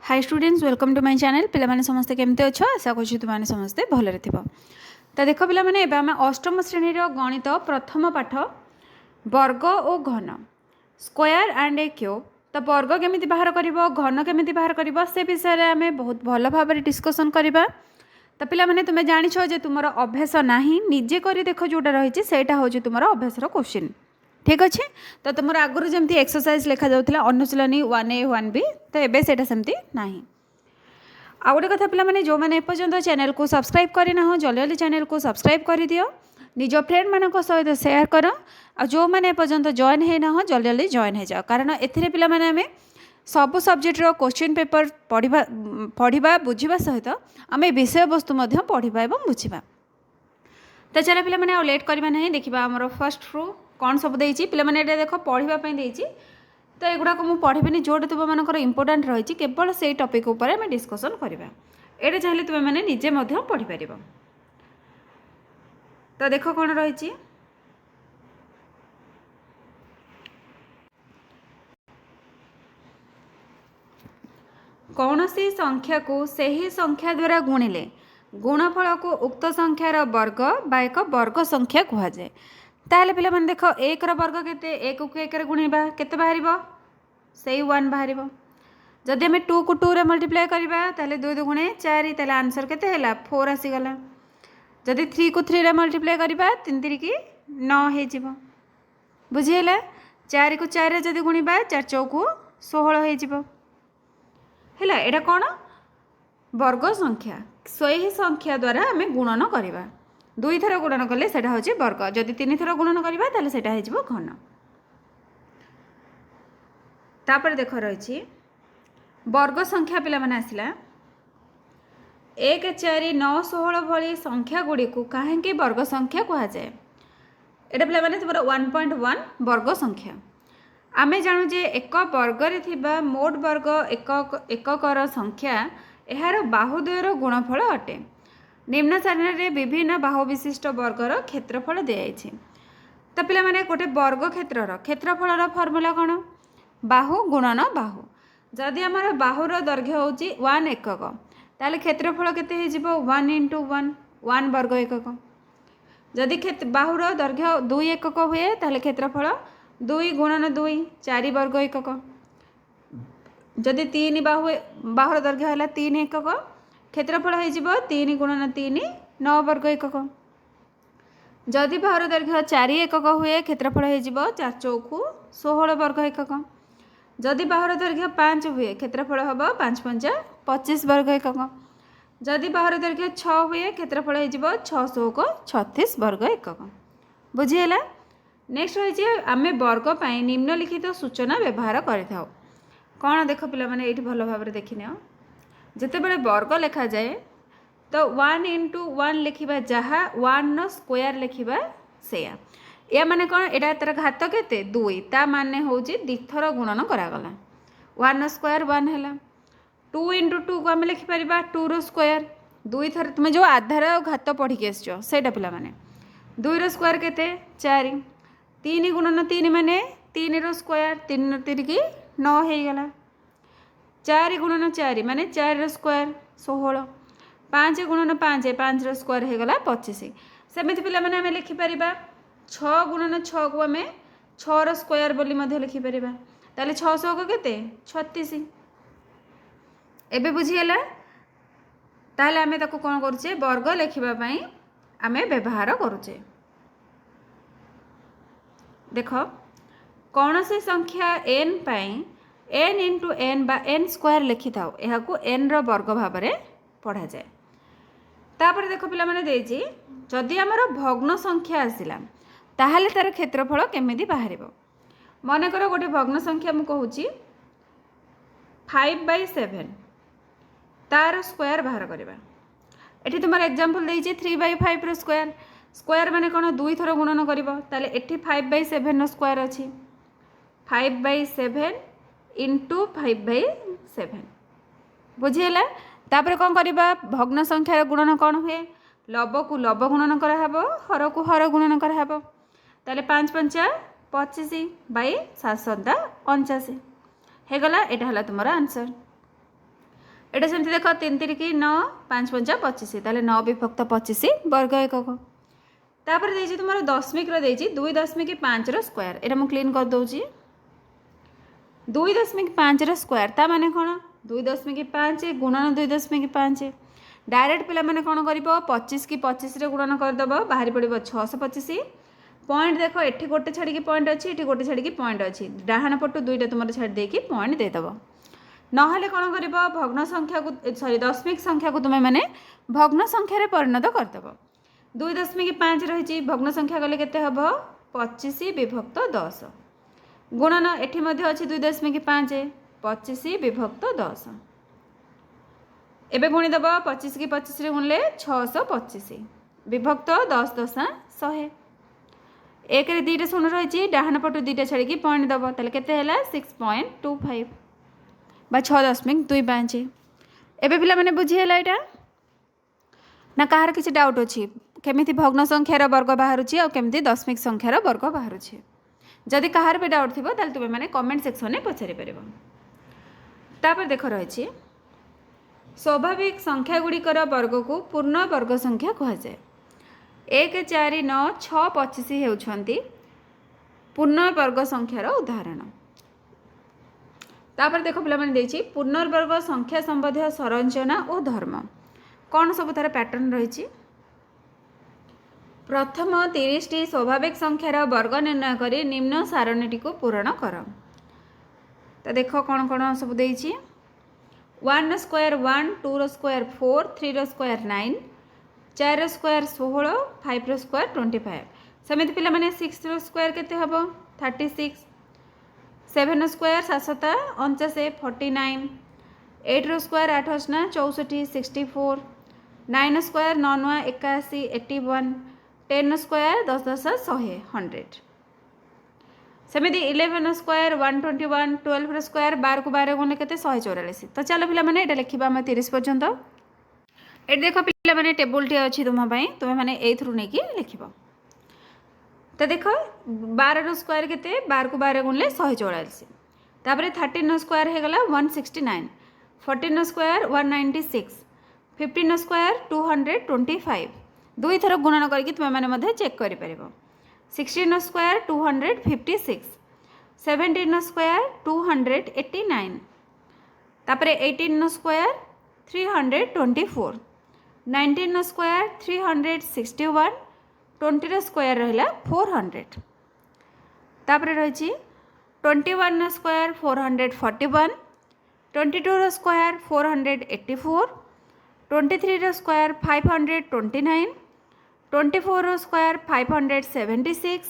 Hi students welcome to my channel पे समस्ते केमती अच्छो आशा करूँ तुमने समस्ते भलरे थी। तो देख पे आम अष्टम श्रेणी गणित प्रथम पाठ वर्ग और घन स्क्वायर एंड ए क्यूब। तो वर्ग केमी बाहर कर घन केमी बाहर कर से विषय में आम बहुत भल भाव डिस्कसन करवा। तो पे तुम्हें जाच तुम अभ्यास ना निजे कर देख जोटा रही से हूँ तुम अभ्यासर क्वेश्चन ठीक अच्छे। तो तुम आगुरी जमी एक्सरसाइज लिखा जाऊला अनुशीलनी 1A 1B तो एबे सेटा सेमती नाही। आ गोटे कथा पे जो मैंने एपर्यंत चैनल को सब्सक्राइब करना जल्दी जल्दी चैनल को सब्सक्राइब कर दियो निज फ्रेंड मान सहित सेयार कर आ जो मैंने एपर्यंत जॉइन होना जल्दी जल्दी जॉइन हो जाओ कारण एथिरे पिला माने आमे सब सब्जेक्ट रो क्वेश्चन पेपर पढ़ा बुझा सहित आम विषय वस्तु पढ़ा और बुझा। तो चलो पिला माने लेट करवा ना देखा आमर फर्स्ट रू कौन सब देती पे देख पढ़ापी देती। तो एगुड़ाक मुझे पढ़ेनि जोटे तुम मानकर इंपोर्टाट रही केवल से टॉपिक उपर आम डिस्कसन करवा ये चाहिए तुम मैंने निजे पढ़ी पार। तो देख कौन रही कौन सी संख्या को सही संख्या द्वारा गुणिले गुणफल को उक्त संख्यार वर्ग बा एक वर्ग संख्या कहुए। ताहले पिला माने देख एक वर्ग केते एक को एक गुणा केते बाहर से 1 बाहर। जदि आम 2 को 2 रे मल्टीप्लाई करवा ताहले 2 2 गुणे 4 ताहले आंसर केते हैला 4 आसीगला। जदि 3 को 3 रे मल्टीप्लाई करवा 3 3 की 9 हो जिवो बुझीला। 4 को 4 रे जदि गुणिबा 4 चौकु 16 हो जिवो हैला। एटा कोन वर्ग संख्या सही संख्या द्वारा आम गुणन करवा 2 थर गुणन कले सेटा होची वर्ग जदि 3 थर गुणन करवा ताहले सेटा हो जिवो घन। तापर देख रही वर्ग संख्या पिला माने आसला 1 4 9 16 भली संख्या गुड़ी को कहीं वर्ग संख्या कहुए। एटा पिला माने तुमरा 1.1 वर्ग संख्या। आमे जानू जे एक वर्ग रे थिबा मोट वर्ग एककर संख्या एहार बाहुद्वयर गुणफल अटे। निम्न सारणी रे विभिन्न बाहु विशिष्ट वर्गर क्षेत्रफल दिखाई। तो पिला माने गोटे वर्ग क्षेत्रफल फर्मूला कौन बाहु गुणन बाहु। जदि आमर बाहुर दैर्घ्य हूँ 1 एकक ताले क्षेत्रफल केते हो जिवो 1 × 1 1 वर्ग एकक। जदि बाहुर दैर्घ्य 2 एकक हुए ताले क्षेत्रफल 2 × 2 4 वर्ग एकक। जदि 3 बाहुर दैर्घ्य है 3 एकक क्षेत्रफल हो 3 × 3 9 वर्ग एकक। जदि बाहुर दैर्घ्य 4 एकक हुए क्षेत्रफल हो 4 चौकु 16 वर्ग एकक। जदि बाहुर दैर्घ्य 5 हुए क्षेत्रफल हम 5 5 25 वर्ग एकक। जदि बाहुर दैर्घ्य 6 हुए क्षेत्रफल हो 6 16 36 वर्ग एकक बुझीगला। नेक्स्ट रही आम वर्ग पर निम्नलिखित सूचना व्यवहार करें कौन देख पे ये भल भाव देखने जिते बड़े वर्ग लिखा जाए तो 1 × 1 लिखा जहाँ 1 स्क्वायर लिखा से या माने कौन एटा तार घात केते 2 ता माने होची दिथर गुणन करागला 1 स्क्वायर 1 हैला। 2 × 2 को आम लिखिपर 2 रो स्क्वायर 2 थर तुम जो आधार घात पढ़ी आसो सेटा पिला माने 2 रो स्क्वायर केते 4 3 × 3 माने 3 रो स्क्वायर 3 3 की 9 हो गला। 4 × 4 माने 4 रो स्क्वायर 16 5 × 5 5 रो स्क्वायर हो गला 25। सेमिति पिला माने आम लिखिपर 6 × 6 को आम 6 रो स्क्वायर बोली मध्य लिखिपर ताले 600 को केते 36 एबे बुझीगला। ताले आमे ताको कोन करूचे वर्ग लिखिबा पई आमे व्यवहार करूचे। देख कौन से संख्या n पई n × n बा n स्क्वायर लिखि थाओ एहा को n रो वर्ग भाव रे पढ़ा जाए। तापर देख पिला माने देजी जदि हमर भग्न संख्या आसिला ताहले तार क्षेत्रफल केमिति बाहर मन कर गोटे भग्न संख्या मु कहूँ 5/7 तार स्क्वायर बाहर करवा। एठी तुम एग्जांपल देइछि 3/5 रो स्क्वायर स्क्वायर माने कौन 2 थर गुणन करिवो ताले एठी 5/7 रो स्क्वायर अछि 5/7 × 5/7 बुझीगला। तापर कौन करवा भग्न संख्यार गुणन कौन हुए लब को लब गुणन कराहब हर को हर गुणन कराहब ताले 5 5 25 / 7 7 49 हेगला। एटा हला तुमरा आंसर। এটা সেମିତି ଦେଖ 3 3 କି 9 5 5 25 ତାହେଲେ 9 ବିଭକ୍ତ 25 ବର୍ଗ ଏକକ। ତାପରେ ଦେଇଛି ତୁମର ଦଶମିକର ଦେଇଛି 2.5ର ସ୍କୋୟାର। ଏଇଟା ମୁଁ କ୍ଲିନ୍ କରିଦେଉଛି। 2.5ର ସ୍କୋୟାର ତା ମାନେ କ'ଣ 2.5 ଗୁଣନ 2.5 डायरेक्ट पिला माने कौन कर 25 की 25 गुणन करदेव बाहरी पड़ो 625 पॉइंट। देख एठी गोटे छाड़ी पॉइंट अच्छी एठी गोटे छाड़ी पॉइंट अच्छी डाहाण पटू दुईटा तुम छाड़ी देकी पॉइंट देदेव। नहले कौन कर भग्न संख्या को सॉरी दशमिक संख्या को तुम्हें माने भग्न संख्यार परिणत करदेव। 2.5 रही भग्न संख्या गले केते हम 25 विभक्त 10 गुणन एठी मध्य अच्छी 2.5 25 विभक्त 10 एबे गुणीदेव 25 की 25 गुणले 625 विभक्त 10 10 100 एक रे दुईटा शून्य रही डाहाण पटू दुईटा छाड़ी पॉइंट दब ताले केते हैला 6.25 बा 6.25 एबे पिला माने बुझीला एटा ना कहार किसी डाउट अच्छी केमिति भग्न संख्यार वर्ग बाहरुची और केमिति दशमिक संख्यार वर्ग बाहरुची जदि कहार भी डाउट थिबो ताले तुमे माने कमेंट सेक्शन में पचारि परिबो। तापर देख रही स्वाभाविक संख्या गुड़िकर वर्ग को पूर्ण वर्ग संख्या कहुए 1 4 9 6 25 होउछंती पूर्ण वर्ग संख्यार उदाहरण। तापर देख पिला माने देछि पूर्णवर्ग संख्या संबंधी संरचना और धर्म कौन सब तार पैटर्न रही। प्रथम 30 टी स्वाभाविक संख्यार वर्ग निर्णय करी निम्न सारणीटी को पूरण कर। तो देख कौन कौन सब देछि 1 square 1 2 square 4 3 square 9 4 square 16 5 square 25 सेमिति पिला माने 6 स्क्वायर केते हबो 36 7 स्क्वायर 7 49 49 8 स्क्वायर 8 ना 64 64 9 स्क्वायर 9 81 81 10 स्क्वायर 10 10 100 100 सेमिति 11 स्क्वायर 121 12 स्क्वायर 12 को 12 गुणे केते 144। तो चलो पिला माने एटा लिखिबा हम 30 पर्यंत। ए देखो पिला माने टेबल टी अछि तुम पई तुम माने एथरु नै कि लिखिबो। तो देखो 12 स्क्वायर केते 12 को 12 गुणले 144 तापरे 13 स्क्वायर हे गला 169 14 स्क्वायर 196 15 स्क्वायर 225 दुई थर गुणन करके तुम माने मध्ये चेक करि परिबो। 16 स्क्वायर 256 17 स्क्वायर 289 तापरे 18 स्क्वायर 324 19 स्क्वायर 361 20 स्क्वायर रहिला 400 तापरे रही 21 square 441 22 square 484 23 square 529 24 square 576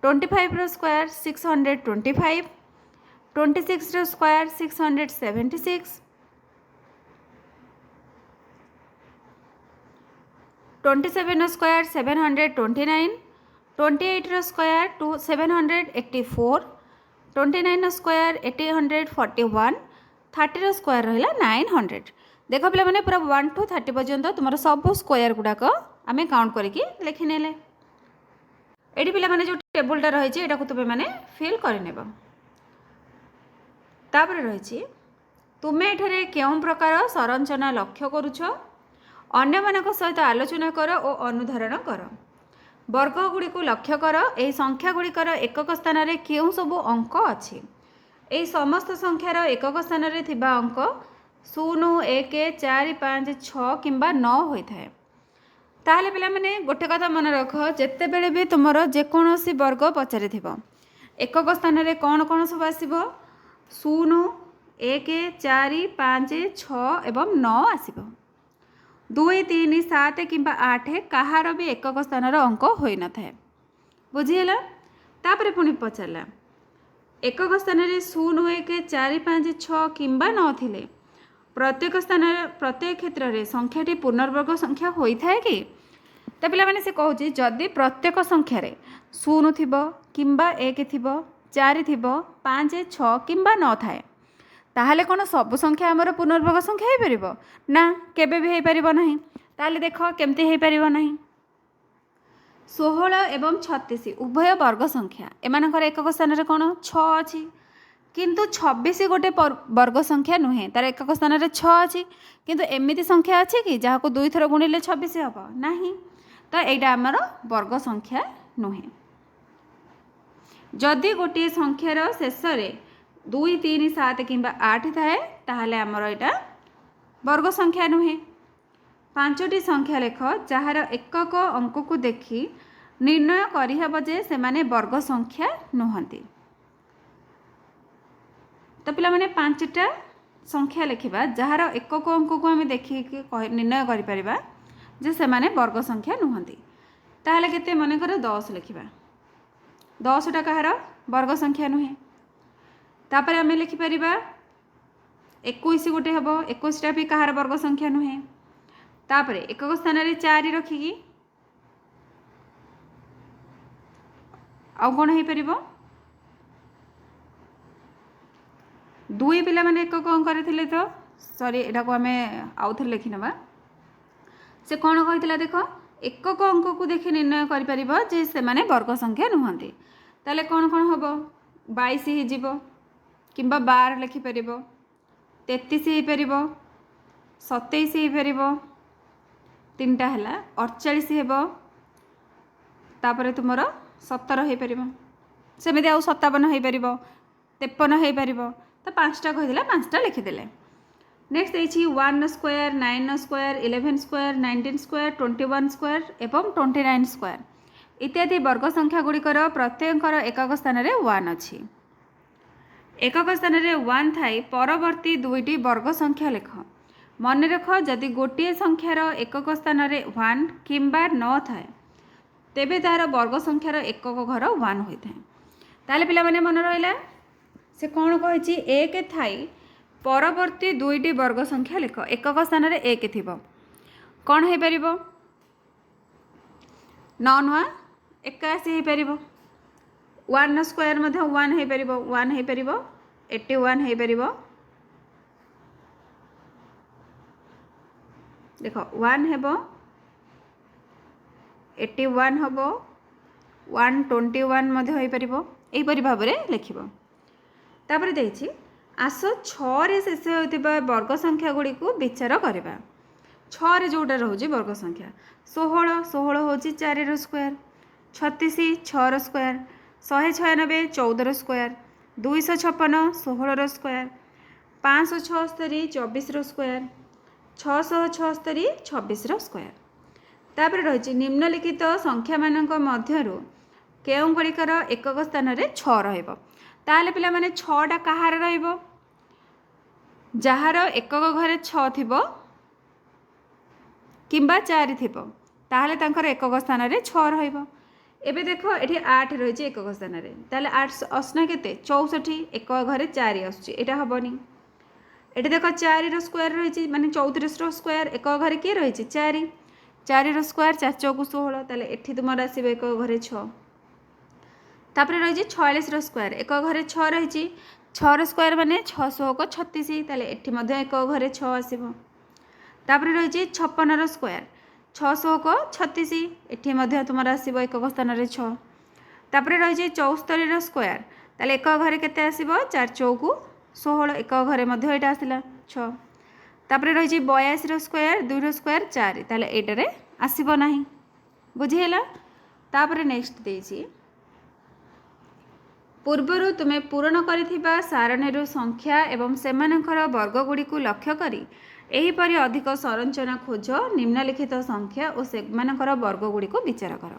25 square 625 26 square 676 27 square 729 28 square 784 29 square 841 30 square रहा 900 देख पे मैंने पूरा 1 to 30 पर्यंत तुम सब स्क्वायर गुड़ाक आम काउंट करके लिखिने ये पे जो टेबुलटा रही है तुम्हें मैंने फिल करनेब। तापर रही तुम्हें ये क्यों प्रकार संरचना लक्ष्य करुछ अन्य मानक सहित आलोचना कर और अनुधारण कर वर्ग गुड़ी को लक्ष्य कर यह संख्या गुड़िकर एकक स्थान में क्यों सब अंक अच्छी यही समस्त संख्यार एकक स्थान में थिबा अंक 0 1 4 5 6 किंबा 9 होता है। ताहले पिला माने गोटे कथा मन रख जेते बेले भी तुमर जेकोसी वर्ग पचारि एकक स्थान में कौन कौन सब आसो 0 1 4 5 6 एवं 9 आसो 2 3 7 किंबा 8 कहार भी एकक स्थान अंक होई न थाए बुझीगला। तापरे पुणी पचारा एकक स्थान में 0 1 4 5 6 किंबा 9 थिले प्रत्येक स्थान प्रत्येक क्षेत्र में संख्याटी पूर्णवर्ग संख्या होता है कि तो पिला माने से कहूँ जदि प्रत्येक संख्यार 0 थी किंबा 1 थी 4 थी 5 6 किंबा 9 थाए ताहले कौन सब संख्या आमर पूर्णवर्ग संख्या हो पार ना केबे भी हो पार ना। ताहले देख केमती हो पार ना 16 एवं 36 उभय वर्ग संख्या एमानकर एकक स्थान में कौन 6 अच्छी किंतु 26 गोटे वर्ग संख्या नुहे, तार एकक स्थान में 6 अच्छी, किंतु एमती संख्या अच्छी कि जहाँ को 2 थर गुणिले 26 हम ना, तो यहाँ आमर वर्ग संख्या नुहे। जदि गोटे संख्यार शेष में 2, 3, 7 कि 8 थाए ताहले आमर यहाँ वर्ग संख्या नुहे। 5टी संख्या लेख जार एकक अंक को देखि निर्णय करहब जे सेमाने वर्ग संख्या नुहंती। तो पिला माने 5टा संख्या लिखा जार एकक अंक को आम देखिक निर्णय करिपरिबा जे सेमाने वर्ग संख्या नुहंती। ताहले केते मनकर 10 लिखा, 10टा कहार वर्ग संख्या नुहे। तापर आम लिखिपर 21 गोटे हम, 21टा भी कहार वर्ग संख्या नुहे। तापर एकक स्थान में 4 रखिकी आउ कौन हो पार 2 पिला माने एकक अंक करथिले, तो सॉरी एटा को आमे आउ थे लिखिनबा। से कौन कही देख एकक अंक को देखि निर्णय करिपरिबो जे से माने वर्ग संख्या नुहंती। ताले कौन कौन हम 22 हो जिवो किंबा 12 लिखि परिबो, 33 हो परिबो, 27 हो परिबो, 3टा हला 48 हेबो, तापर तुमर 17 हो परिबो, सेमिति आउ 57 हो परिबो, 53 हो परिबो। तो 5टा कहीदेला, 5टा लिखिदेले। नेक्स्ट देखिए 1 square, 9 square, 11 square, 19 square, 21 square एवं 29 स्क्वायर इत्यादि वर्ग संख्या गुड़िकर प्रत्येकर एकक स्थान में 1 अच्छी। एकक स्थान में 1 थाई परवर्ती 2टी वर्ग संख्या लिख। मन रख जदि गोटे संख्यार एकक स्थान में 1 किंबा 9 थाए तेबे तार वर्ग संख्यार एकक घर 1 होता है। ताले पिला माने मन रहिला से कौन कही 1 थाई परवर्ती 2टी वर्ग संख्या लिख। एकक स्थान में 1 थी कौन हो पार 9 नुआ 81 हो पार, 1 स्क्वायर 1 हो पार, 1 हो पार 81 हो पार। देख 1 हेब 81 हम 121 हो पार, यहीपरि भाव में लिख। तापर देखिए आस 6 शेष होता वर्ग संख्या गुड़ी को विचार करवा। 6 जोटा रोचे वर्ग संख्या 16, 16 हूँ 4 square, 36 6 square, 196 14 square, 256 16 square, 576 24 square, 676 26 square. तापर रही निम्नलिखित संख्या मानक मध्यरु केउं गुड़िकर एकक स्थान में 6 रहिबो। ताहले पिला माने 6टा कहार रहिबो जार एकक घरे 6 थिबो किंबा 4 थिबो, ताहले तांकर एकक स्थान में 6 रहिबो। एबे देखो एठी 8 रही एकक स्थान में, ताहले 8 असना केते 64, एकक घरे 4 आसुची, एटा हबनी। एठी देखो 4 स्क्वायर रही माने 34 स्क्वायर, एकक घरे के रही 4, 4 स्क्वायर 4 चौकु 16, ताहले एठी तुमर आसीबो एकक घरे 6। तापर रही 46 स्क्वायर, एक घरे 6 रही, 6 स्क्वायर माने 600 को 36, ताले एठी मध्य एक घरे 6 आसीबो। तापर रही 56 स्क्वायर, 600 को 36, एठी मध्य तुमर आसीबो एकक स्थान में 6। तापर रही 74 स्क्वायर, ताले एक घरे केते आसीबो 4 चौकु 16, एक घरे मध्य एटा आसिला 6। तापर रही 82 स्क्वायर, 2 स्क्वायर 4, ताले एटारे आसीबो नाही, बुझिहेला। तापर नेक्स्ट देछि पूर्वर तुम्हें पूरण करिथिबा सारणीरू संख्या एवं सेमानकर वर्ग गुड़ी को लक्ष्य करी एहीपरि अधिक संरचना खोज। निम्नलिखित संख्या और सेमानकर वर्ग गुड़ी को विचार कर।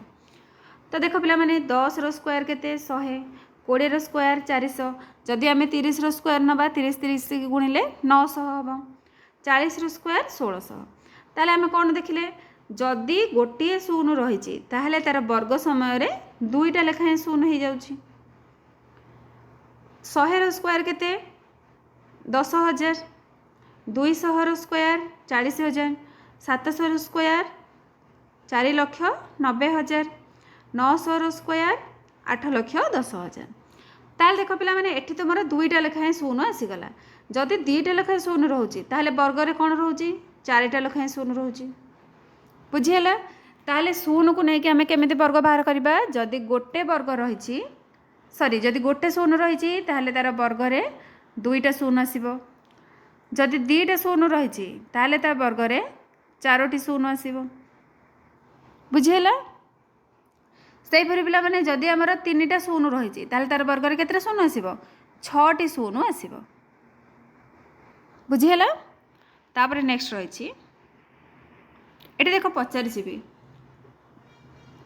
तो देख पिला माने 10 स्क्वायर केते 100, 20 स्क्वायर 400, जदि आम 30 स्क्वायर नबा 30 30 गुणिले 900 हम, 40 स्क्वायर 1600। ताले आम कौन देखिले जदि गोटे शून्य रही ताहले तार वर्ग समय 2टा लेखाएं शून्य हो जाउछि। 100 स्क्वायर केते 10,000, 200 स्क्वायर 40,000, 700 स्क्वायर 4,90,000, 900 स्क्वायर 8,10,000। ताल देख पिला माने एठी तुमर 2टा लेखाएं शून्य आसीगला। जदि 2टा लेखाएं शून्य रोचे ताहले वर्ग रे कोन रोचे 4टा लेखाएं शून्य रोचे, बुझिहेला। ताहले शून्य को लेकिन आम केमिति वर्ग बाहर करबा, जदि गोटे वर्ग रही सॉरी जदि गोटे शून्य रही तार वर्ग रे दुईटा शून्य आसो जदि दीटा शून्य रही तार वर्ग रे चारोटी शून्य आसो बुझीगला सेहीपरि पिला माने जदि आमर तीनटा शून्य रही तार वर्ग रे केतटा शून्य आसो छटी शून्य आसो बुझीगला तापर नेक्स्ट रही ये देख पचारि भी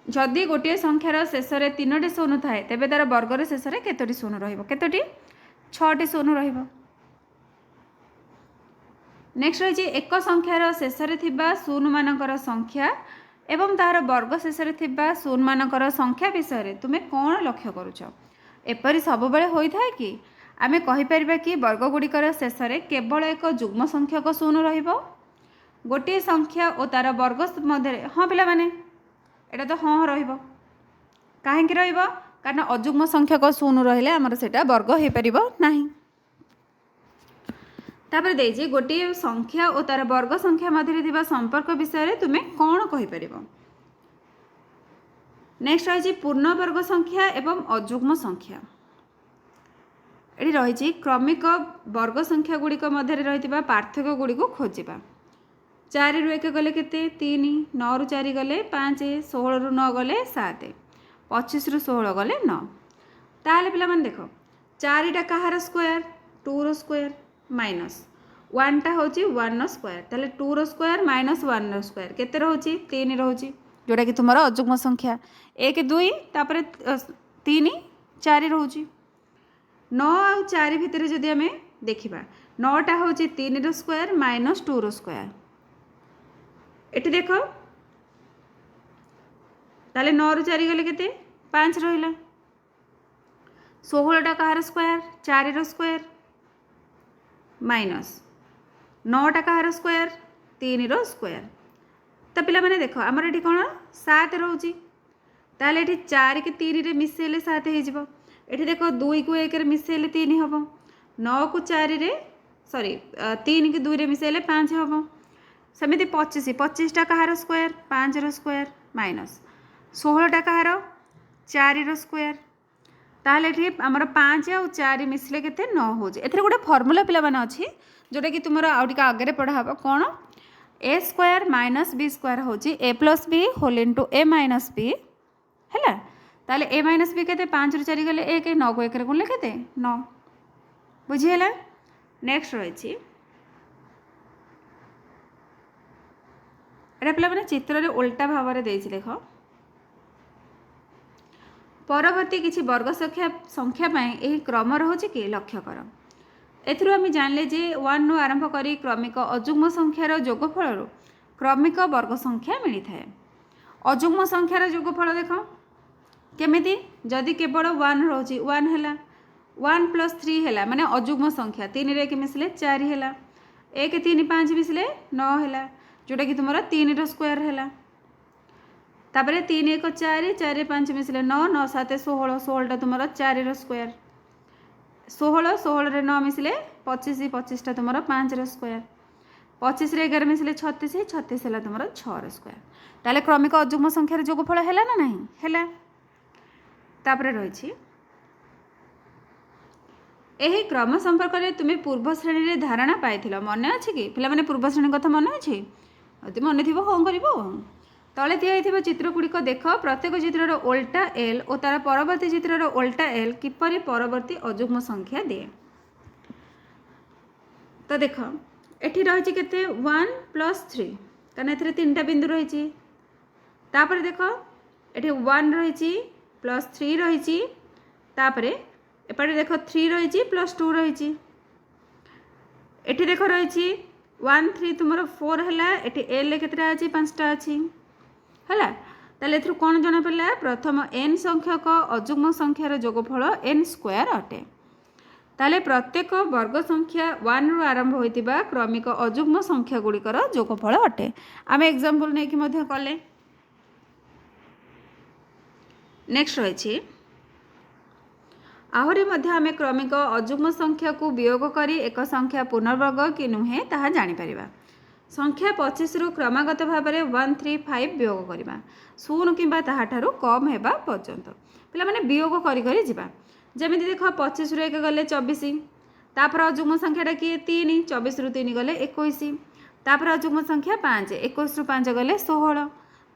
जदि गोटे संख्यार शेष में तीनोटी शून्य थाए तेबे तार वर्गर शेष में केतोटी शून्य रहिबो केतोटी छटी शून्य रहिबो नेक्स्ट रही एक संख्यार शेष में थिबा शून्य मानकर संख्या एवं तार वर्ग शेष में थिबा शून्य मानकर संख्या विषय तुमे कौन लक्ष्य करुछ एपरि सब बेले होई थाए कि आमे कहि परिबा कि वर्ग गुड़िकर शेष में केवल एक जुग्म संख्यक शून्य रहिबो गोटे संख्या और तार वर्ग मध्य हाँ पिला माने एटा तो हाँ रहिबो काहेकि रहिबो कारण अजुग्म संख्यक शून्य रहिले आमर सेटा वर्ग हो परिबो नाही तापर देजी गोटे संख्या और तार वर्ग संख्या मध्य थिबा संपर्क विषय रे तुमे कोन कहि परिबो नेक्स्ट रही पूर्ण वर्ग संख्या एवं अजुग्म संख्या एटी रही क्रमिक वर्ग संख्या गुड़िक मध्य रही पार्थक्य गुड़ी को खोजा 4 रु 1 गले केते 3 9 रु 4 गले 5 16 रु 9 गले 7 25 रु 16 गले 9 ताले पिला मन देखो 4टा कहार स्क्वायर 2 रो स्क्वायर माइनस 1 टा होची 1 रो स्क्वायर ताले 2 रो स्क्वायर माइनस 1 रो स्क्वायर केते रहउची 3 रहउची जोटा कि तुमरा अजुग्म संख्या 1 2 तापर 3 4 रहउची 9 और 4 भितर जदि हमें देखिबा 9 टा होची 3 रो स्क्वायर माइनस 2 रो स्क्वायर एटी देख ताले 9 रु 4 गले केते 5 रहिला 16 टा कहार स्क्वायर 4 रो स्क्वायर माइनस 9 टा कहार स्क्वायर 3 रो स्क्वायर तो पिला माने देखो हमर एटी कोन 7 रहउची ताले एटी 4 के 3 रे मिसेले 7 हे जिवो एटी देखो 2 को 1 रे मिसेले 3 हबो 9 को 4 रे सॉरी 3 के 2 रे मिसेले 5 हबो सेमिति 25 टा कहार स्क्वायर 5 रो स्क्वायर माइनस 16 टा कहार 4 रो स्क्वायर ताहले एठी हमर 5 और 4 मिसले केते 9 हो जे एथरे गोटे फार्मूला पिला माने अछि जोटा कि तुमरा आउटिका आगे पढ़ा हबो कोन ए स्क्वायर माइनस बी स्क्वायर होची ए प्लस बी होल इनटू ए माइनस बी हैला ताहले ए माइनस बी केते 5 रु 4 गले 1 9 को 1 रे गुणले केते 9 बुझी हैला नेक्स्ट रहिछि एटा पिला माने चित्र रे उल्टा भाव रे देछि देखो परवर्ती किछि वर्ग संख्या पाए एही क्रम रहउछि कि लक्ष्य कर एथरु आम जानले जे 1 रु आरंभ करी क्रमिक अजुग्म संख्यार जोगफल क्रमिक वर्ग संख्या मिली थाए अजुग्म संख्यार जोगफल देखो केमिति जदि केवल 1 रहउछि 1 हैला 1 + 3 हैला माने अजुग्म संख्या 3 रे के मिसले 4 हैला 1 3 5 मिसले 9 हैला जोटा कि तुम 3 रो स्क्वायर है तापर 3 1 4 4 5 मिसले 9 9 7 16 16 टा तुम 4 रो स्क्वायर 16 16 रे 9 मिसले 25 25 टा तुम 5 रो स्क्वायर 25 रे 11 मिसले 36 36 है तुम 6 रो स्क्वायर ताले क्रमिक अजुग्म संख्यार जोगफल है ना नहीं है तापर रही यही क्रम संपर्क में तुम्हें पूर्व श्रेणी रे धारणा पाई मन अच्छे कि पे पूर्व श्रेणी कथा मन अच्छे यदि मन थी हाँ कर तले दिखाई चित्रगुड़िक देख प्रत्येक चित्रर ओल्टा एल और तार परवर्ती चित्रर ओल्टा एल किपरि परवर्ती अजुग्म संख्या दिए तो देख एठी रही केते 1 + 3 कारण ए 3टा बिंदु रही तापर देख एठी 1 रही +3 रही तापर एपटे देख 3 रही +2 रही एठी देख रही 1 3 तुम 4 है एटी एल केतटा अच्छी 5टा अच्छी है ताले एथरु कौन जना पड़ा प्रथम n संख्यक अजुग्म संख्यार जोगफल n स्क्वायर अटे ताले प्रत्येक वर्ग संख्या 1 रु आरंभ होइतिबा क्रमिक अजुग्म संख्या गुड़िकर जोगफल अटे आम एग्जांपल नहीं कि मध्य कले नेक्स्ट रही आहरी मध्य आम क्रमिक अजुग्म संख्या को वियोग करी एक संख्या पुनर्वर्ग कि नुहे ताहा जानी परिबा संख्या 25 रु क्रमागत भाव में 135 वियोग करवा 0 कि कम होगा पर्यंत पे वियोग कर जमी देख 25 रु 1 गले 24 तापर अजुग्म संख्याटा किए 3 24 रु 3 गले 21 तापर अजुग्म संख्या 5 21 रु 5 गले 16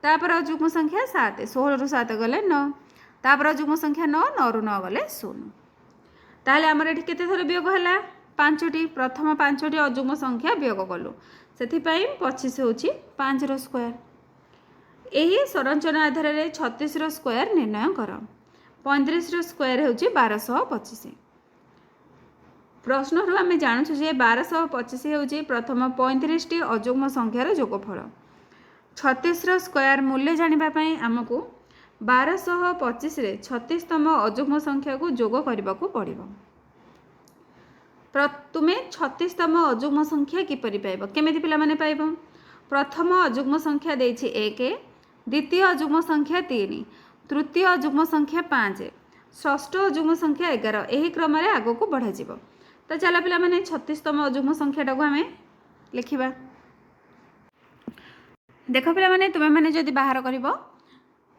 तापर अजुग्म संख्या 7 16 रु 7 गले 9 तापर अजुग्म संख्या 9 9 रु 9 गले 0 ताहले आमर एठी केते थर वियोग हला 5टी प्रथम 5टी अजुग्म संख्या वियोग कलु से 25 होची 5 रो स्क्वायर एही संरचना आधार रे 36 रो स्क्वायर निर्णय कर 35 रो स्क्वायर होची 1225 प्रश्न रु आमे जानछु जे 1225 होची प्रथम 35 टी अजुग्म संख्यार जोगफल 36 रो स्क्वायर मूल्य जानिबा पई हमकु 1225 रे 36तम अजुग्म संख्या को जोग करबा को पड़िबो तुमे 36तम अजुग्म संख्या किपरि पाइबो केमिति पिला माने पाइबो प्रथम अजुग्म संख्या देछि 1 द्वितीय अजुग्म संख्या 3 तृतीय अजुग्म संख्या 5 षष्ठ अजुग्म संख्या 11 एही क्रम रे आगो को बढ़ा जिवो तो चला पिला माने 36तम अजुग्म संख्याटा को हमें लिखिबा देखो पिला माने तुमे माने जदि बाहर करिवो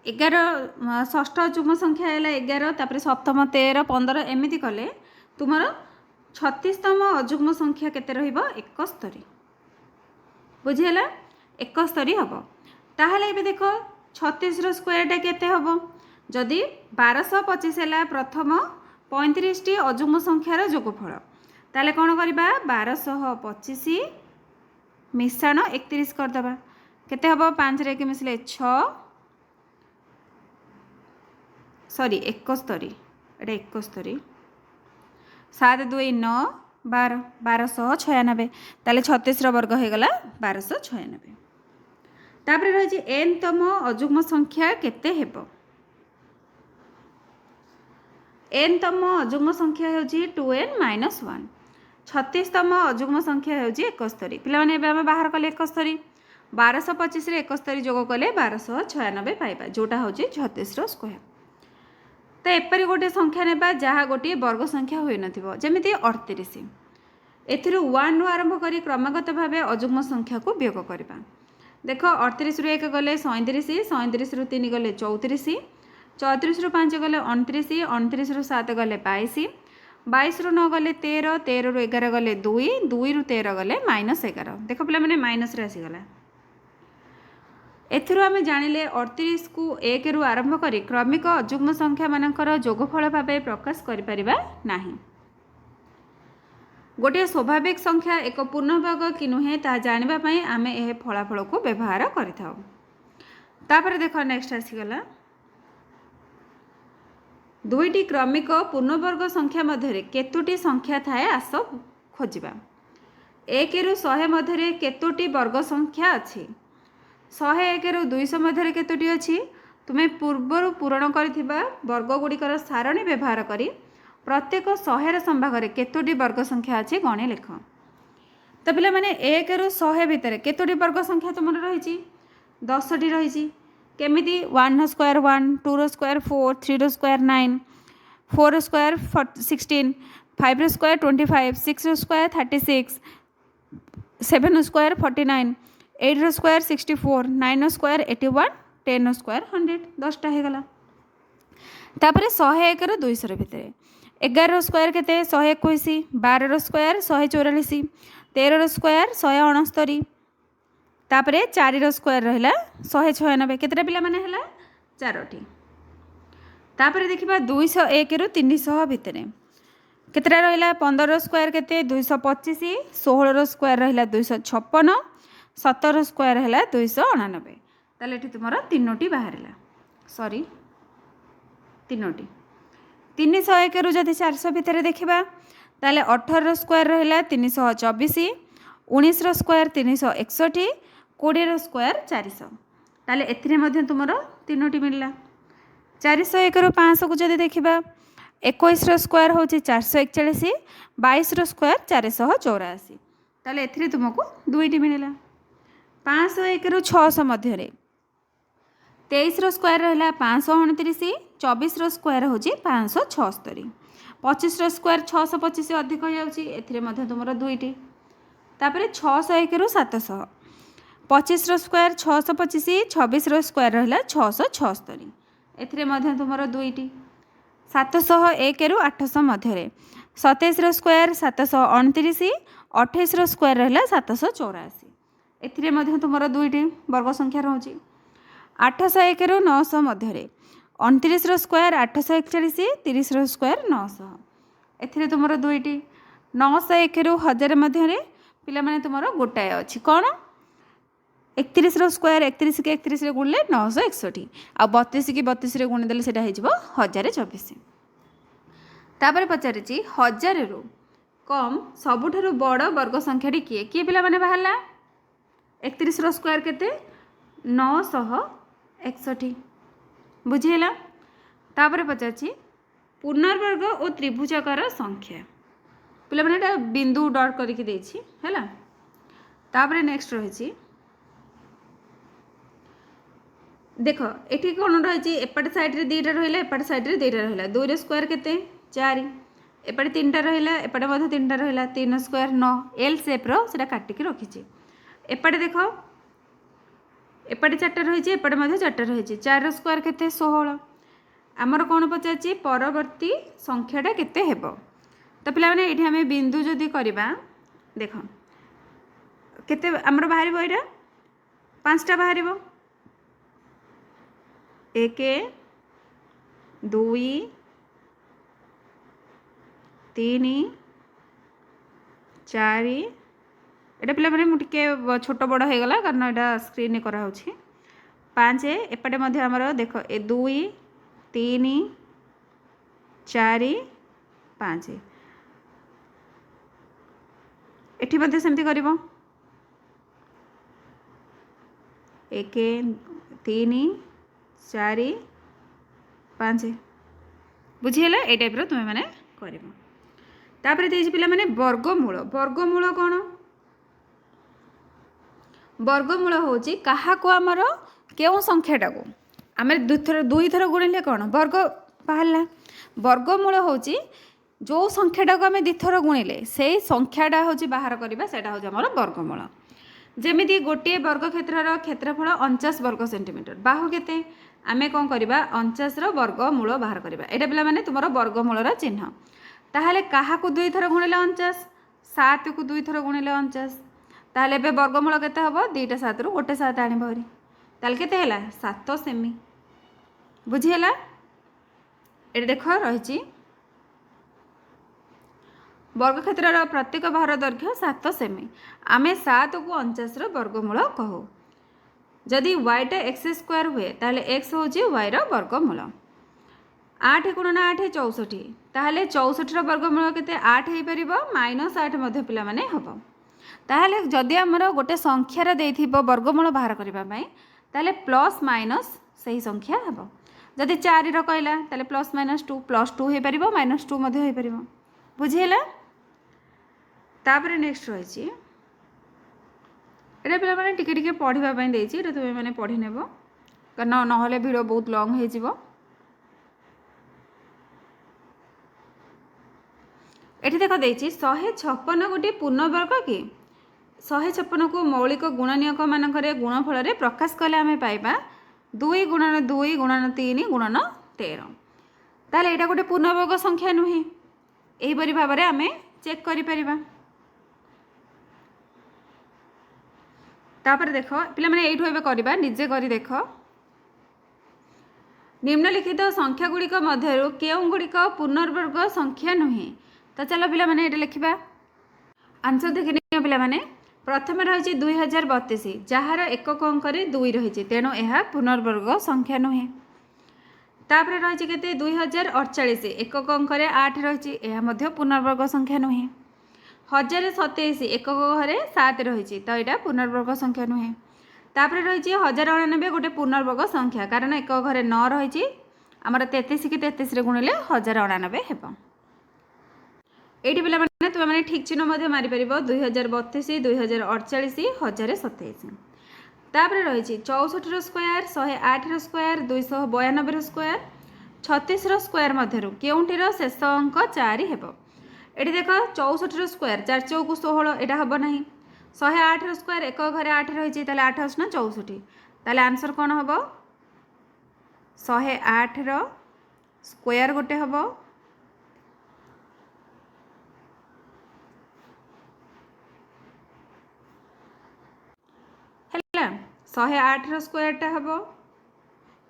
11 षष्ठ अजुग्म संख्या है 11 तापर सप्तम 13 15 एमती कले तुमर 36तम अजुग्म संख्या केते रहिबो 71 बुझिला 71 हबो ताहले एबे देखो 36 रो स्क्वायरटा केते हबो जदि 1225 हैला प्रथम 35 टी अजुग्म संख्यार जोगफल ताले कोन करबा 1225 मिश्रण 31 कर दबा केते हबो 5 रे के मिसले 6 सॉरी 71 एटा 71 7 2 9 12 1296 ताले 36 रो वर्ग हो गला 1296 तापर रही एन तम अजुग्म संख्या केते हेबो एन तम अजुग्म संख्या होची 2n - 1 36तम अजुग्म संख्या होची 71 पिला माने एबे हम बाहर कले 71 1225 रे 71 जोग कले 1296 पाइबा जोटा होची 36 रो स्क्वायर तो एपरी गोटे संख्या नेबा जहाँ गोटे वर्ग संख्या होई नथिबो जेमिति 38 एथिरु 1 रु आरंभ करी क्रमागत भाव अजुग्म संख्या को वियोग करबा देख 38 रु 1 गले 37 37 रु 3 गले 34 34 रु 5 गले 29 29 रु 7 गले 22 22 रु 9 गले 13 13 रु 11 गले 2 2 रु 13 गले -11 देख पिला माने माइनस रे आसी गला एथिरु आमे जानिले 38 को 1 रु आरंभ करी क्रमिक अजुग्म संख्या मानकर जोगफल भाव प्रकाश करि परिबा नाही गोटे स्वाभाविक संख्या एक पूर्णवर्ग कि नुहे ता जानिबा पई आमे एहे फलाफल को व्यवहार करिथाउ तापर देखो नेक्स्ट आसी गला दुईटी क्रमिक पूर्णवर्ग संख्या मध्य केतोटी संख्या थाए आस खोजिबा 1 रु 100 मध्य केतोटी वर्ग संख्या अछि 101 रु 200 मध्य केतोटी अछि तुमे पूर्वर पूरण करथिबा वर्ग गुड़िकर सारणी व्यवहार करी प्रत्येक 100 संभाग रे केतोटी वर्ग संख्या अछि गणे लेख तो पिला माने 1 रु 100 भितर केतोटी वर्ग संख्या तुमर रहिछि 10 टी रहिछि केमिति 1 रो स्क्वायर 1 2 रो स्क्वायर 4 3 रो स्क्वायर 9 4 रो स्क्वायर 16 5 रो स्क्वायर 25 6 रो स्क्वायर 36 7 रो स्क्वायर 49 8 रो स्क्वायर 64 9 रो स्क्वायर 81 10 रो स्क्वायर 100 10टा हो गला तापर 101 रो 200 भितर 11 रो स्क्वायर केते 121 12 रो स्क्वायर 144 13 रो स्क्वायर 169 तापर 4 रो स्क्वायर रहला 196 केतरा पिला माने हला 4टी तापर देखिबा 201 रो 300 भितर केतरा रहला 15 रो स्क्वायर केते 225 16 रो स्क्वायर रहला 256 17 रो स्क्वायर रहला 299 ताले एठी तुमरा 3टी बाहरला सॉरी 3टी 301 रु जदि 400 भितर देखिबा ताले 18 रो स्क्वायर रहला 324 19 रो स्क्वायर 361 20 रो स्क्वायर 400 ताले एथिरे मध्ये तुमरा 3टी मिलला 401 रो 500 को जदि देखिबा 21 रो स्क्वायर होची 441 22 रो स्क्वायर 484 ताले एथिरे तुमको 2टी मिलला 501 रु 600 मध्य रे 23 रो स्क्वायर रहला 529 24 रो स्क्वायर होची 576 25 रो स्क्वायर 625 अधिक हो जाउची एथिरे मध्ये तुमरा 2टी तापरे 601 रु 700 25 स्क्वायर 625, 26 स्क्वायर रहा 676, एथिरे तुमर दुईटी 701 रु 800 मध्य 27 स्क्वायर 729, 28 स्क्वायर रहा 784, एथिरे तुमर दुईटी वर्ग संख्या रोचे 801 रु 900 मध्य 29 स्क्वायर 841, 30 स्क्वायर 900, एथिरे तुमर दुईटी 901 रु 1000 मध्य पिला माने तुमर गोटाए अच्छी कौन 31 स्क्वायर 31 के 31 गुणिले 961 आ 32 की 32 गुणिदेले सेटा हो 1024। तापर पचारि 1000 रु कम सबुठारु बड़ वर्ग संख्याटी किए किए पिला माने बाहरला 31 स्क्वायर केते 961 बुझेला। तापर पचारि पूर्णवर्ग और त्रिभुजाकार संख्या पिला माने एटा बिंदु डॉट करके देछि हैला। तापर नेक्स्ट रही देख ये कौन रही एपट साइड्रे दुईटा रहा एपट साइड्रे दुईटा रहा 2 स्क्वायर केते 4 एपटे 3टा रहा एपटे 3टा रहा 3 स्क्वायर 9 एल सेप्र से काटिकी रखी एपटे देख एपटे 4टा रही एपटे 4टा रही 4 स्क्वायर केते 16 आमर कौन पचार परवर्ती संख्याटा केते हेबो। तो पिला माने एठी हमें बिंदु जदि करबा देख केते आमर बाहर एटा 5टा बाहर 1 2 3 4 एटा पिला माने मुटिके छोट बड़ हो गला कारण एटा स्क्रीन में करा होछि 5 एपटे मध्य आमर देख 2 3 4 5 एठी मध्य सेमती करिवो 1 3 4 5 बुझीगला ए टाइप रो तुम मैंने कर तापर देछि पिला माने वर्गमूल वर्गमूल कौन वर्गमूल होची कहा को आमर केउ संख्याटा को आम दुई थर गुणिले कौन वर्ग बाहरला वर्गमूल होची जो संख्याटा को आम दुथर गुणिले से संख्याटा हूँ बाहर करवा से आमर वर्गमूल जमीती गोटे वर्ग क्षेत्र क्षेत्रफल 49 वर्ग सेंटीमीटर बाहु केते आमे कौन करवा 49 वर्गमूल बाहर करवा एटा पिला माने तुमर वर्गमूलर चिन्ह ताहले कहा को दुई थर गुणिले 49 7 को दुई थर गुणिले 49 ताहले बे वर्गमूल केते हबो 2टा 7 रु गोटे 7 आनी भरी ताहले केते हैला 7 सेमी बुझिहेला। एटा देख रही वर्गक्षेत्र प्रत्येक बाहर दैर्घ्य 7 सेमी आमे 7 को 49 वर्गमूल कहू जदि वाईटा एक्स स्क्वायर हुए ताहले एक्स होची वाई रो वर्गमूल 8 गुणन 8 64 ताहले 64 वर्गमूल केते 8 हे परिबो -8 मध्य पिला माने हबो ताहले जदि हमर गोटे संख्यार देथिबो वर्गमूल बाहर करबा पई ताहले प्लस माइनस सही संख्या हबो जदि 4 रो कहला ताहले प्लस माइनस 2 +2 हे परिबो -2 मध्य हे परिबो बुझिहेला। तापर नेक्स्ट रही एटा पिला माने टिके टिके पढ़िबा पई देछि एटा तुमे माने पढ़ि नेबो कारण नहले वीडियो बहुत लॉन्ग हे जिवो। एठी देखो देछि 156 गोटे पूर्णवर्ग कि 156 को मौलिक गुणनीयक मानकरे गुणफल रे प्रकाश कले आमे पाइबा 2 गुणन 2 गुणन 3 गुणन 13 ताले एटा गोटे पूर्णवर्ग संख्या नुहे एही परि भाव रे आमे चेक करि परिबा। तापर देख पिला माने एठो एबे करबा निजे करी देख निम्नलिखित संख्या गुड़िक मध्यरु केउ गुड़िक पूर्णवर्ग संख्या नुहे तो चलो पिला माने एटा लिखिबा आंसर देखि नियो पिला माने प्रथम रही 2032 जार एकक अंकरे 2 रही तेणु यह पूर्णवर्ग संख्या नुहे। तापर रही केते 2048 एकक अंकरे 8 रही यह पूर्णवर्ग संख्या नुहे 1027 एकक घरे 7 रही तो यहाँ पूर्णवर्ग संख्या नुहे। तापर रही 1099 गोटे पूर्णवर्ग संख्या कारण एक घरे 9 रही आमर 33 की 33 गुणिले 1099 हेब। ये पिला तुम मैंने ठीक चिन्ह मारिपर 2032 2048 1027 तापर रही 64 स्क्वायर 108 स्क्वायर 292 स्क्वायर 36 स्क्वायर मध्य केउंटीर शेष अंक 4 हेब। ये देख 64 स्क्वायर 4 चौक 16 यहाँ हम ना 108 स्क्वायर एक घरे 8 रही 8 ना 64 ताले आंसर कौन हम 108 स्क्वायर गोटे हम है 108 स्क्वायरटा हम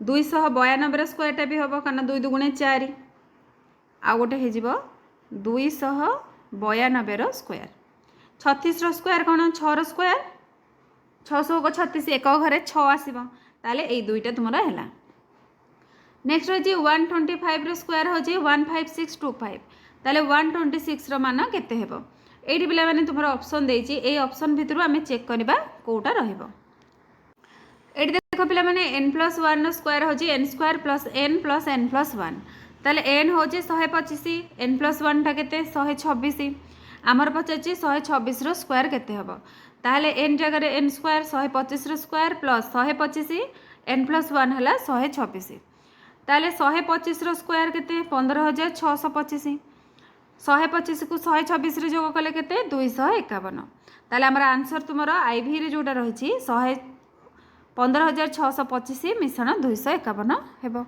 292 स्क्वायरटा भी हम कारण 2 2 गुणे 4 आ गोटे हो 292 स्क्वायर 36 स्क्वायर कौन 6 स्क्वायर 600 को 36 एक घरे 6 आसो ताले ये दुईटा तुम है। नेक्स्ट रही 125 स्क्वायर हो 15625 ताले 126 मान केते हेबो एठी पिला माने तुमर ऑप्शन देछि ए ऑप्शन भितरु आमे चेक करबा कोटा रहइबो। एठी देखो पिला माने n+1 स्क्वायर हो n स्क्वायर प्लस n+n+1 ताले n हो 125 n+1 टा केते 126 आमर पचारछि 126 रो स्क्वायर केते हेबो ताले n जगह n स्क्वायर 125 रो स्क्वायर प्लस 125 n+1 हला 126 ताले 125 रो स्क्वायर केते 15625 125 को 126 रे जोग कले केते 251 ताले हमर आंसर तुमरो आईवी रे जोटा रहिछि 15625 मिश्रण 251 हेबो।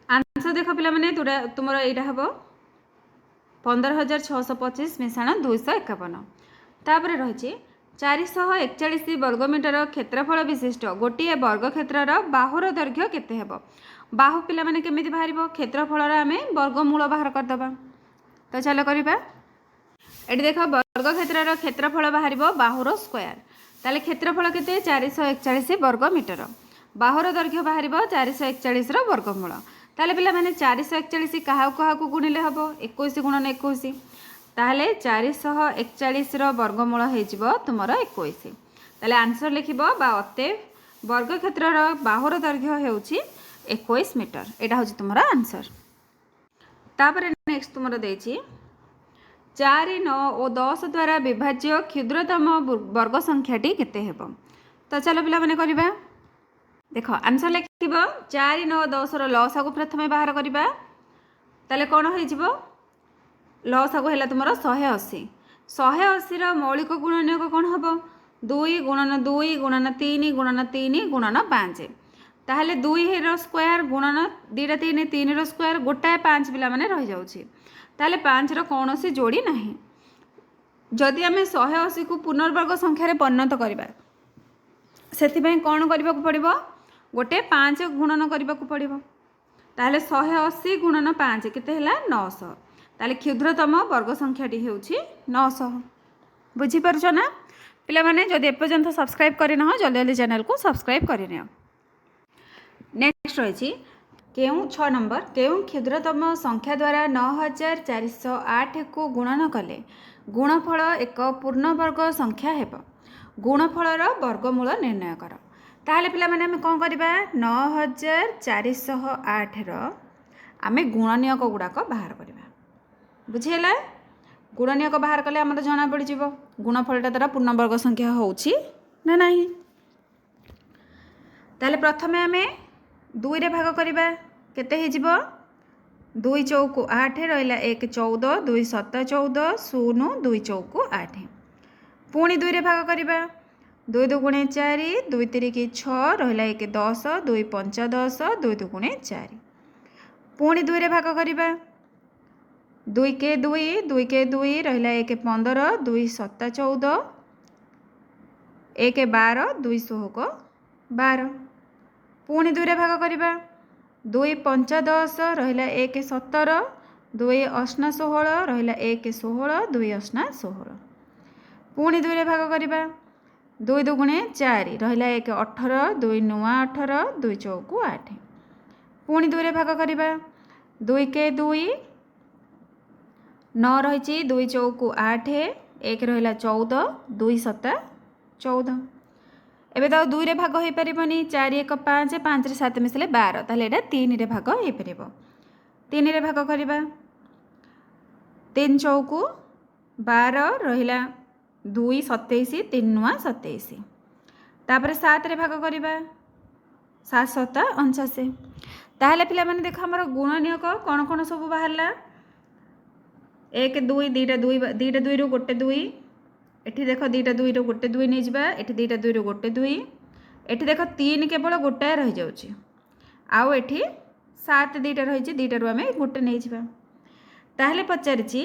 आंसर देखो पिला माने तुमरो एटा हेबो 15625 मिश्रण 251। तापर रहिछि 441 वर्गमीटर क्षेत्रफल विशिष्ट गोटे वर्ग क्षेत्रर बाहुर दैर्घ्य केते हेबो बाहु पिला माने केमिति बाहरिबो क्षेत्रफल रे आमे वर्गमूल बाहर कर दबा तो चलो करिबा एठी देखो वर्ग क्षेत्रर क्षेत्रफल बाहरिबो बाहुर स्क्वायर ताले क्षेत्रफल केते 441 वर्ग मीटर बाहुर दैर्घ्य बाहरिबो 441 रो वर्गमूल ताले पिला माने 441 काहा काहा को गुणिले हबो 21 गुणन 21 ताले 441 रो वर्गमूल हे जिवो तुमरो 21 ताले आंसर लिखिबो बा अतएव वर्ग क्षेत्रर बाहुर दैर्घ्य हेउची 21 मीटर एटा होची तुमरो आंसर। तापर नेक्स्ट तुमरो देछि 4 9 और 10 द्वारा विभाज्य क्षुद्रतम वर्ग संख्याटी केते हेबो तो चलो पिला माने करबा देखो आंसर लिखिबो 4 9 10 रो लसा को प्रथमे बाहर करबा ताले कोन होई जिवो लसा को हैला तुमरो 180 180 रो मौलिक गुणनक कोन हबो 2 गुणन 2 गुणन 3 गुणन 3 गुणन 5 ताहले 2 रो स्क्वायर गुणन 2 3 3 रो स्क्वायर गोटाए 5 पिला माने रहि जाउछि ताहले 5 रो कोनोसी जोड़ी नाही जदि आमे 180 को पुनर्वर्ग संख्या रे परिणत करबा सेति पय कोन करबा को पड़िबो गोटे 5 गुणन करबा को पड़िबो ताहले 180 गुणन 5 केते हला 900 ताहले क्षुद्रतम वर्ग संख्याटी हेउछि 900 बुझी परछो ना पिला माने जदि एपर्यंत सब्सक्राइब करि न हो जल्दी जल्दी चैनल को सब्सक्राइब करि नियो। नेक्स्ट रही केउ 6 नंबर केउ क्षुद्रतम संख्या द्वारा 9408 को गुणन कले गुणफल एक पूर्णवर्ग संख्या हेब गुणफलर वर्गमूल निर्णय कर ताहले पिला माने हम कोन करबा 9408 रो आमे गुणनीयक गुडाक बाहर करबा बुझिला गुणनीयक बाहर कले हमर जना पड़ जिवो गुणफलटा द्वारा पूर्णवर्ग संख्या होउछि ना नाही ताहले प्रथमे आमे 2 रे भाग करिबा केते हे जिवो 2 चौक 8 रहिला 1 14 2 7 14 0 2 चौक 8 पुणी 2 रे भाग करिबा 2 2 गुणे 4 2 3 की 6 रहिला 1 10 2 5 10 2 2 गुणे 4 पुणी 2 रे भाग करिबा 2 के 2 2 के 2 रहिला 1 15 2 7 14 1 12 2 16 12 पुणी 2 रे भाग करिबा 2 5 10 रहिला 1 17 2 8 16 रहिला 1 16 2 8 16 पुणी 2 रे भाग करिबा 2 2 गुणे 4 रहिला 1 18 2 9 18 2 चौक 8 पुणी 2 रे भाग करिबा 2 के 2 9 रहिछि 2 चौक 8 1 रहिला 14 2 7 14 एबे तो 2 रे भाग हो परिबनी 4 1 5 5 रे 7 मिसले 12 ताले एटा 3 रे भाग हो परिबो 3 रे भाग करिबा 3 चौक 12 रहिला 2 27 3 9 27 तापर 7 रे भाग करिबा 7 7 89 ताहले पिला माने देखो हमर गुणनीयक कोन कोन सब बाहरला 1 2 2 2 2 रू गोटे 2 एठी देख दुईटा दुई गोटे दुई नहीं जावा एठी दुईटा दुई गोटे दुई एठी देख 3 केवल गोटाए रही जाउची आउ एठी 7 दुईटा रही दुईटारू आम गोटे नहीं जावा ताहले पचारिछि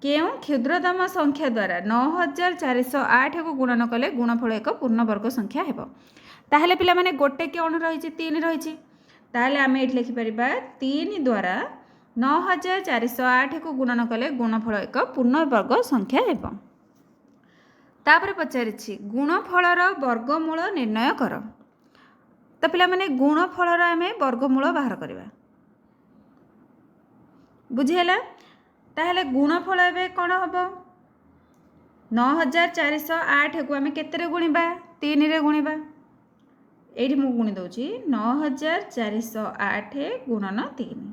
केउं क्षुद्रतम संख्या द्वारा 9408 को गुणन कले गुणफल एक पूर्ण वर्ग संख्या हेबो ताहले पिला माने गोटे कौन रही 3 रही ताहले आम ये लिखिपर 3 द्वारा 9408 को गुणन कले गुणफल एक पूर्ण वर्ग संख्या हेबो तापर पचारिछि गुणफलर वर्गमूल निर्णय कर तो पिला माने गुणफलर आम वर्गमूल बाहर करवा बुझीला ताहले गुणफल एबे कौन हम 9408 को आम केते गुणिबा 3 रे गुणिबा ये मुझे गुणी दूची 9408 गुणन 3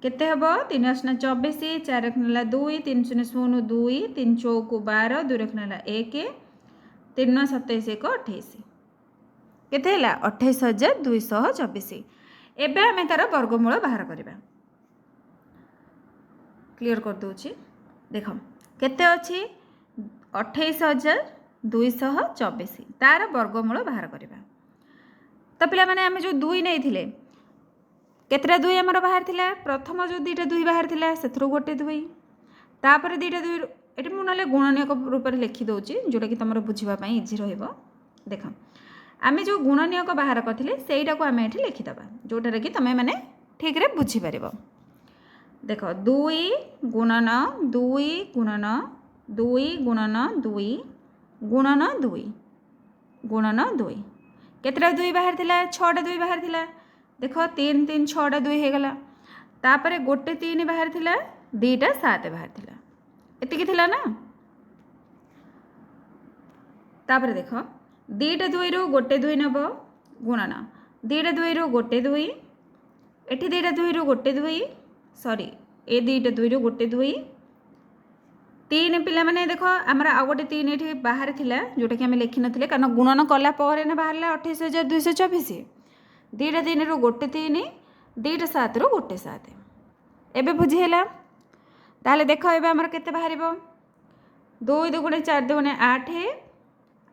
केते हम 3 8 24 4 रखना 2 3 0 0 2 3 चौक 12 2 रखना 1 3 27 1 28 केते हला 28224 एबे आमे तार वर्गमूल बाहर करबा क्लियर कर दूची देख केते अछि 28224 तार वर्गमूल बाहर करबा तो पिला माने आमे जो 2 नहीं थिले केतरा 2 हमर बाहर थिला प्रथम जो दुईटा 2 बाहर थिला सेथरो गोटे 2 तापर दुईटा 2 एटी मु नले गुणनीयक रूप में लिखि दोची जोटा कि तमरो बुझिबा पई इजी रहइबो देख आमे जो गुणनीयक बाहर करथिले सेईटा को आमे एठी लिखि दबा जोटा कि तमे माने ठीक रे बुझि परिबो देख 2 गुणन 2 गुणन 2 गुणन 2 गुणन 2 गुणन 2 केतरा 2 बाहर थिला 6टा 2 बाहर थिला देख 3 3 6टा 2 हो गला तापरे गोटे 3 बाहर थिला 2टा 7 बाहर थिला एतिकी थिला ना तापरे देख 2टा 2 रु गोटे 2 नब गुणन 2टा 2 रु गोटे 2 एठी 2टा 2 रु गोटे 2 सॉरी ए 2टा 2 रु गोटे 2 3 पिला माने देखो हमरा आ गोटे 3 एठी बाहर थिला जोटा कि हम लिखि नथिले कारण गुणन कला परे ना बाहरला 28224 2टा 3 रु गोटे 3 2टा 7 रु गोटे 7 एबे बुझी हैला ताले देखो एबे हमर केते बाहरिबो 2 2 गुणे 4 2 गुणे 8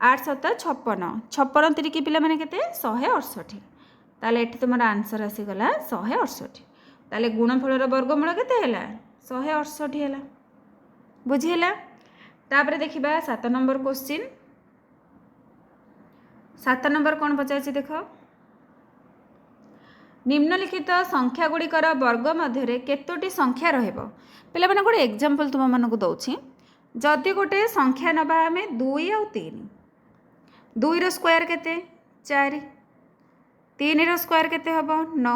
8 7 56 56 3 की पिला माने केते 168 ताले एठी तुमरा आंसर आसी गला 168 ताले गुणफलर वर्गमूल केते हैला 168 हैला बुझीला तापर देखिबा 7 नंबर क्वेश्चन 7 नंबर कौन पचार देख निम्नलिखित संख्या गुड़िकर वर्ग मध्य केतोटी संख्या रहिबो पिला माने गोटे एग्जांपल तुम मानक दउछि जदि गोटे संख्या नबा आम 2 और 3 2 रो स्क्वायर केते 4 3 रो स्क्वायर केते हबो 9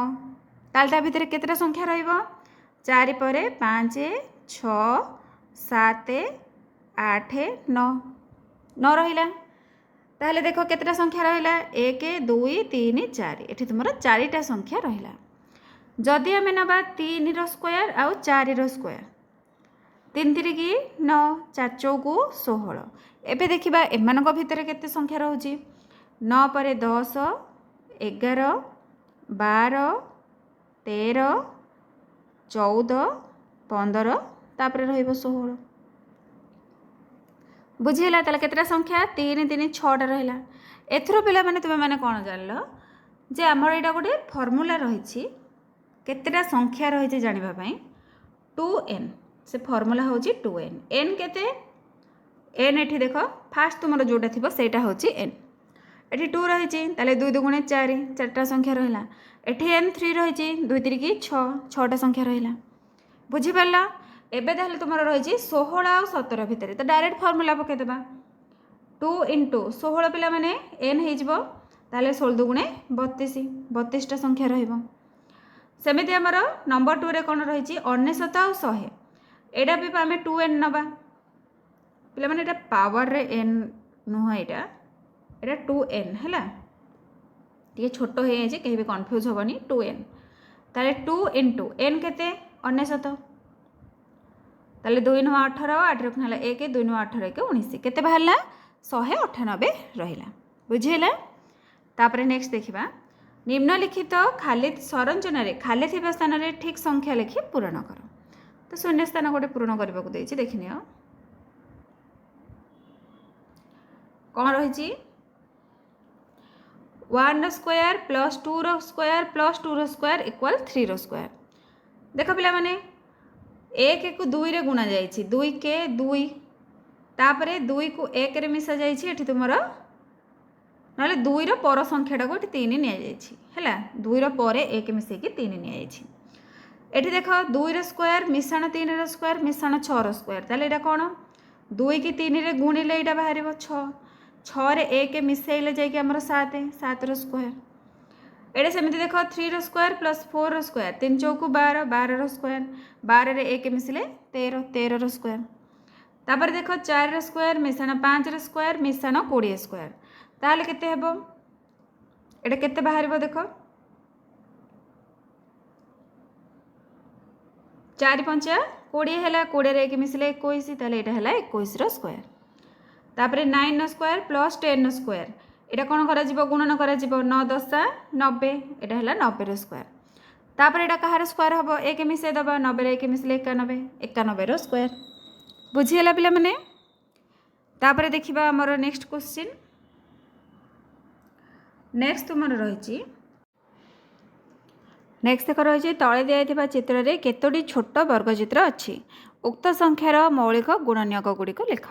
तालटा भितर केतेटा संख्या रहिबो 4 परे 5 6 7 8 9 9 रहिला ताहले देखो केतेटा संख्या रहिला 1 2 3 4 एठी तुमरा 4टा संख्या रहिला जदि आमे नबा 3 रो स्क्वायर आउ 4 रो स्क्वायर 3 3 की 9 4 चौकु 16 एबे देखिबा एमानक भितर केते संख्या रहउची 9 परे 10 11 12 13 14 15 तापर रहिबो 16 बुझीला ताले केतरा संख्या 3 3 6टा रहिला एथरो पिला माने तुमे माने कोन जानलो जे हमर एटा गोटे फार्मूला रहिछि केतरा संख्या रहिछि जानिबा पई 2n से फार्मूला होछि 2n n केते n एठी देखो फास्ट तुमरो जोटा थिबो सेटा होछि n एठी 2 रहिछि ताले 2 2 गुणे 4 चारटा संख्या रहिला एठी n 3 रहिछि 2 3 की 6 6टा संख्या रहिला बुझि परला एबे ताहले तुमरो रहिछि 16 और 17 भितर तो डायरेक्ट फार्मूला पके देबा 2 * 16 पिला माने n हे जिवो ताहले 16 2 गुणे 32 32टा संख्या रहिबो सेमिति हमरो नंबर 2 रे कोन रहिछि 99 और 100 एडा भी आमे 2n नबा पिला माने एटा पावर रे n नुह एटा 2n हैला टिके छोटो हे जे केहि भी कंफ्यूज होबनी 2n ताले 2 * n केते 99 ताले 2 9 18 8 रखनाला 1 2 9 18 1 19 केते बाहरला 198 रहिला बुझिला तापर नेक्स्ट देखिबा निम्नलिखित खाली संरचना रे खाली थिबा स्थान रे ठीक संख्या लिखि पूर्ण करो तो शून्य स्थान गोटे पूर्ण करबा को देछि देखिनियो कौन रही 1 square plus 2 square plus 2 square equal 3 square. देख पिला माने 1 को 2 रे गुणा जाइछि 2 के 2 तापरे 2 को 1 रे मिसा जाइछि एठी तुमरो नले 2 रो पर संख्याटा को 3 निया जाइछि हैला 2 रो परे 1 मिसे कि 3 निया जाइछि। एठी देख 2 रो स्क्वायर मिश्रण 3 रो स्क्वायर मिश्रण 6 रो स्क्वायर ताले एटा कोन 2 की 3 रे गुणिले एटा बाहरिबो 6 6 रे 1 मिसेइले जाय कि हमर 7 7 रो स्क्वायर। एडे सेमिति देखो 3 रो स्क्वायर प्लस 4 रो स्क्वायर 3 चौक 12 12 रो स्क्वायर 12 रे 1 मिसले 13 13 रो स्क्वायर। तापर देखो 4 रो स्क्वायर मिश्रण 5 रो स्क्वायर मिश्रण 20 स्क्वायर ताले केते हेबो एडे केते बाहरिबो देखो 4 5 20 है 20 रे 1 मिसले 21 ताले एटा है 21 रो स्क्वायर। तापर 9 रो स्क्वायर प्लस 10 रो स्क्वायर एटा कोन करा जिवो गुणन करा जिवो 9 10 90 एटा है 90 रो स्क्वायर। तापर एटा कहार स्क्वायर हबो 1 मिसे दबा 90 रे 1 मिसले 91 91 रो स्क्वायर। बुझियला पिला माने। तापर देखिबा हमर नेक्स्ट क्वेश्चन नेक्स्ट तुमर रहिछि नेक्स्ट देख रही तले दिया चित्र में केतोटी छोट वर्गचित्र अच्छी उक्त संख्यार मौलिक गुणनीयक गुड़िक लिख।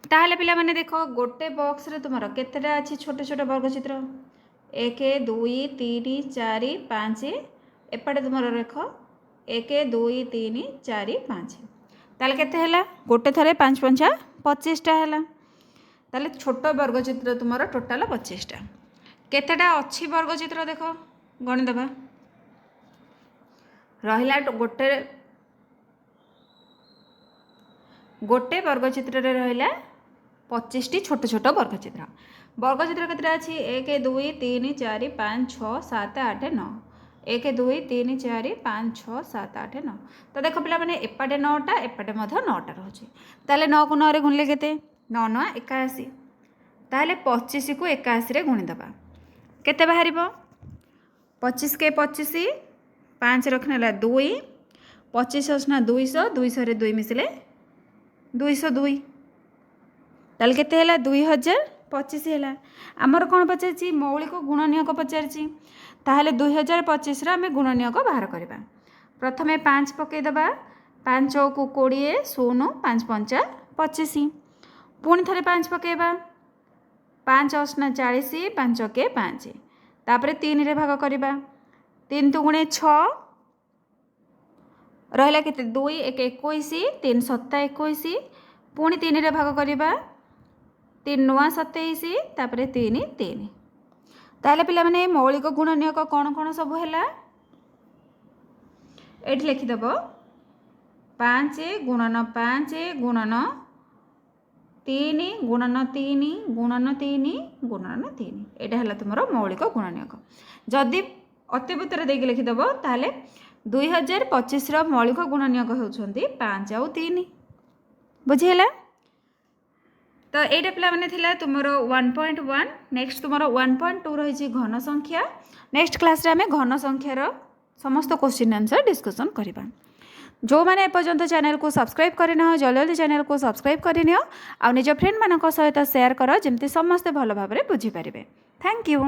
ताहले पिला माने देख गोटे बॉक्स रे तुमर केतेटा अच्छी छोटे छोटे वर्गचित्र 1 2 3 4 5 एपटे तुमर रेख 1 2 3 4 5 ताले केते हैला गोटे थरे 5 5 25टा हैला ताले छोट वर्गचित्र तुमर टोटाल 25टा केतेटा अच्छी वर्गचित्र देख गणि दबा रहिला गोटे गोटे वर्गचित्र रे रहिला 25टी छोट छोट वर्गचित्र वर्गचित्र केतरा अछि 1 2 3 4 5 6 7 8 9 1 2 3 4 5 6 7 8 9 तो देख पिला माने एपटे 9टा एपटे मध्य 9टा रहछि ताले 9 को 9 रे गुणले केते 9 9 81 ताले 25 को 81 रे गुणी दबा केते बाहरिबो 25 के 25 5 रखने ला 2 25 असना 200 200 रे 2 मिसले 202 ताल केते हैला 2025 हैला हमर कोन पचारची मौलिक गुणनीयक पचारची ताहले 2025 रे हमें गुणनीयक बाहर करबा। प्रथमे 5 पके दबा 5 को 20 0 5 5 25 पुणी थरे 5 पकेबा 5 असना 40 5 के 5 तापरे 3 रे भाग करबा 3 दुगुणे 6 रहिला केते 2 1 21 3 7 21 पुणी 3 रे भाग करबा 3 9 27 तापरे 3 3 ताले पिला माने मौलिक गुणनीयक कोन कोन सब हैला एठी लिखि दबो 5 गुणन 5 गुणन 3 गुणन 3 गुणन 3 गुणन 3 एटा हैला तुमरो मौलिक गुणनीयक। जदि अतिबुतर देख लिखिदेव ताले 2025 रो मौलिक गुणनीयक होउछंती 5 और 3 बुझिला। तो एटा पिला माने थिला तुमरो 1.1 नेक्स्ट तुमरो 1.2 रही घन संख्या नेक्स्ट क्लास रे हमें घन संख्यार समस्त क्वेश्चन आंसर डिस्कशन करबा। जो मैंने एपर्यंत चैनल को सब्सक्राइब करना जल्दी जल्दी चैनल को सब्सक्राइब करनी आ निज फ्रेंड मान सहित शेयर कर जमती समस्ते भल भाव बुझीपारे। Thank you.